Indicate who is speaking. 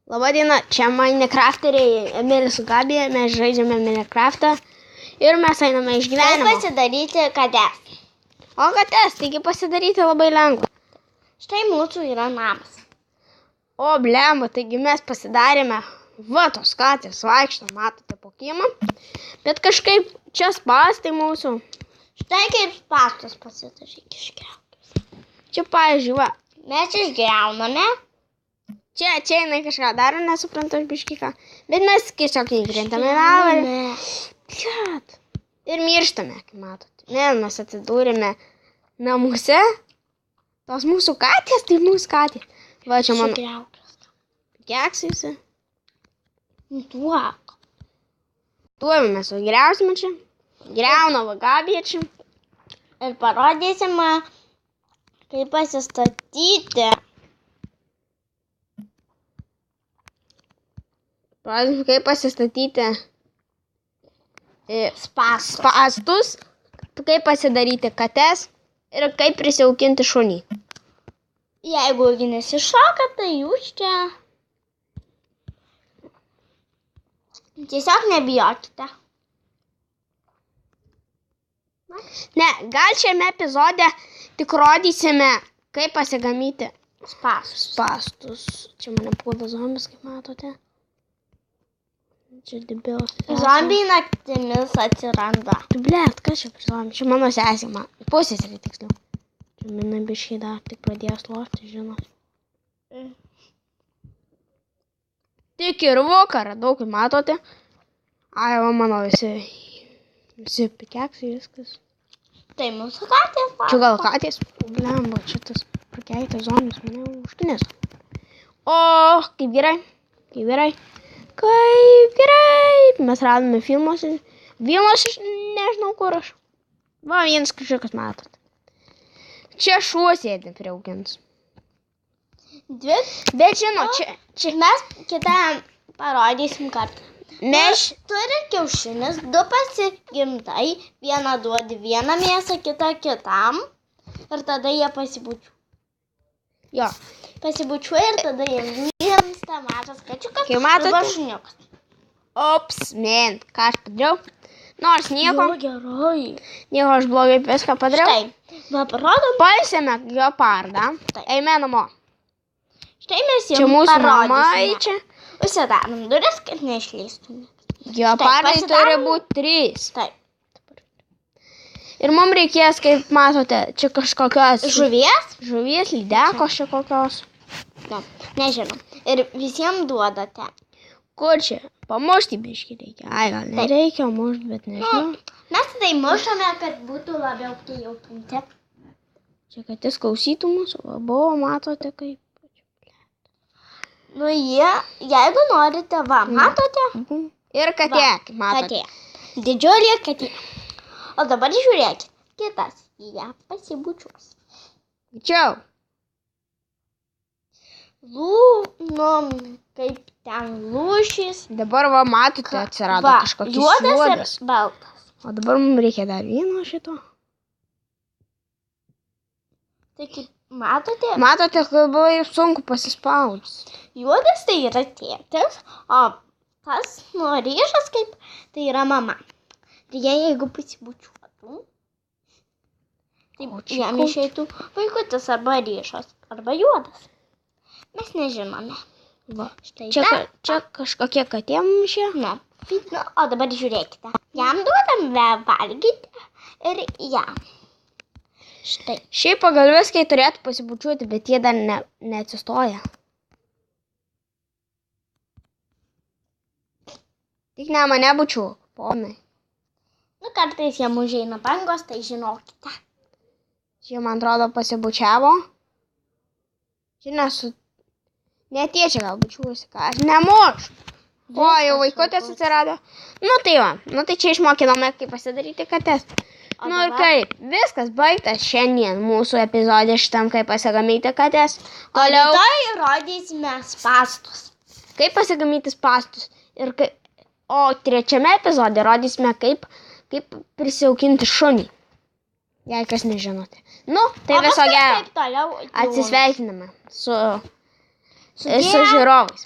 Speaker 1: Labadiena, čia Minecrafteriai, Emilis su Gabija, mes žaidžiame Minecraftą ir mes einame iš gyvenimo.
Speaker 2: Kaip pasidaryti kates?
Speaker 1: O kates, taigi pasidaryti labai lengva.
Speaker 2: Štai mūsų yra namas.
Speaker 1: O blemba, taigi mes pasidarėme, va tos katės vaikšto, matote po kiemą, bet kažkaip čia spastai mūsų.
Speaker 2: Štai kaip spastus pasidaryk išgriautus.
Speaker 1: Čia, pavyzdžiui, va.
Speaker 2: Mes išgriauname.
Speaker 1: Čia jinai kažką daro, nesuprantu aš biškį ką. Bet mes tiesiog įkrintame lavarį. Ir mirštame, kaip matote. Mes atsidūrėme namuose. Tos mūsų katės, tai mūsų katės. Va, čia mano keksais.
Speaker 2: Duok.
Speaker 1: Tuoj mes sugriausime čia. Griauna va Gabija čia.
Speaker 2: Ir parodysime, kaip pasistatyti.
Speaker 1: Pavyzdžiui, kaip pasistatyti spastus, kaip pasidaryti kates ir kaip prisiaukinti šunį.
Speaker 2: Jeigu nesišoka, tai jūs čia tiesiog nebijokite.
Speaker 1: Ne, gal šiame epizode tik rodysime, kaip pasigaminti spastus. Čia mane puola zombis, kaip matote. Čia debilas.
Speaker 2: Zombiai naktimis atsiranda.
Speaker 1: Blet, kas čia per zombiai? Čia mano sesė, pusseserė tiksliau. Čia mane biškai dar tik pradėjo slofti, žinot. Tik ir vakarą daug, kaip matote. Ai, va mano visi pikeksai, viskas.
Speaker 2: Tai mūsų katės.
Speaker 1: Čia gal katės? Blemba, čia tas prakeitas zombis mane užkinės. O, kaip gerai, kaip gerai. Kaip gerai. Mes radome filmuose. Vilnos nežinau kur aš. Va, vienas kažkokas matot. Čia šuo sėdi prie augins. Bet žinot, čia
Speaker 2: mes kitą parodysim kartą.
Speaker 1: Mes
Speaker 2: turi kiaušinis, 2 pasigimtai, vieną duodi vieną mėsą, kitą kitam. Ir tada jie pasibučiuoja.
Speaker 1: Jo.
Speaker 2: Pasibučiuoja ir tada jie gimsta mažas kačiukas
Speaker 1: arba
Speaker 2: šuniukas.
Speaker 1: Ops, man, ką aš padariau? Nors nieko.
Speaker 2: Gerai.
Speaker 1: Nieko aš blogai viską padariau.
Speaker 2: Štai, va parodom.
Speaker 1: Paėsėme geopardą. Eime namo.
Speaker 2: Štai mes
Speaker 1: jau parodysime. Čia mūsų namai čia.
Speaker 2: Užsidarom duris, kad neišleistume.
Speaker 1: Geopardai turi būti 3.
Speaker 2: Taip.
Speaker 1: Ir mums reikės, kaip matote, čia kažkokios
Speaker 2: žuvies,
Speaker 1: lydekos čia kokios.
Speaker 2: Ne, nežinau. Ir visiems duodate.
Speaker 1: Kur čia? Pamušti biškį reikia. Ai, gal nereikia mušti, bet nežinau.
Speaker 2: Mes tai mušame, kad būtų labiau prijaukinti.
Speaker 1: Čia kad jis klausytų mūsų. Buvo, matote kaip.
Speaker 2: Nu, jeigu norite, va, matote?
Speaker 1: Ir katė, kaip matote.
Speaker 2: Katė. Didžiulė katė. O dabar žiūrėkit, kitas ją pasibučiuos.
Speaker 1: Čia.
Speaker 2: Kaip ten lūšys.
Speaker 1: Dabar va, matote, atsirado kažkokius
Speaker 2: juodas ir baltas.
Speaker 1: O dabar mums reikia dar vieno šito.
Speaker 2: Tai kaip matote?
Speaker 1: Matote, kad buvo sunku pasispaudus.
Speaker 2: Juodas tai yra tėtis, o tas ryžas kaip tai yra mama. Ir jeigu pasibučiuotų, tai jam išeitų vaikutis arba ryžas, arba juodas. Mes nežinome.
Speaker 1: Va. Čia kažkokie katė mums čia.
Speaker 2: Ne. O dabar žiūrėkite. Jam duodame valgyti ir jam. Štai.
Speaker 1: Šiaip pagal viskai turėtų pasibučiuoti, bet jie dar neatsistoja. Tik ne mane bučiuok, ponai.
Speaker 2: Nu, kartais jam užeina bangos, tai žinokite.
Speaker 1: Čia, man atrodo, pasibučiavo. Čia netiečia gal bučiuosi, ką aš nemošu. O, jau vaikutės atsirado. Nu, tai va. Nu, tai čia išmokinome, kaip pasidaryti kates. Nu, ir kaip. Viskas baigtas šiandien mūsų epizodė šitam, kaip pasigaminti kates.
Speaker 2: Toliau. O rytoj rodysime spastus.
Speaker 1: Kaip pasigaminti spastus. O trečiame epizode rodysime, kaip prisiaukinti šunį. Jei kas nežinote. Nu, tai viso gero. Atsisveikiname su žiūrovais.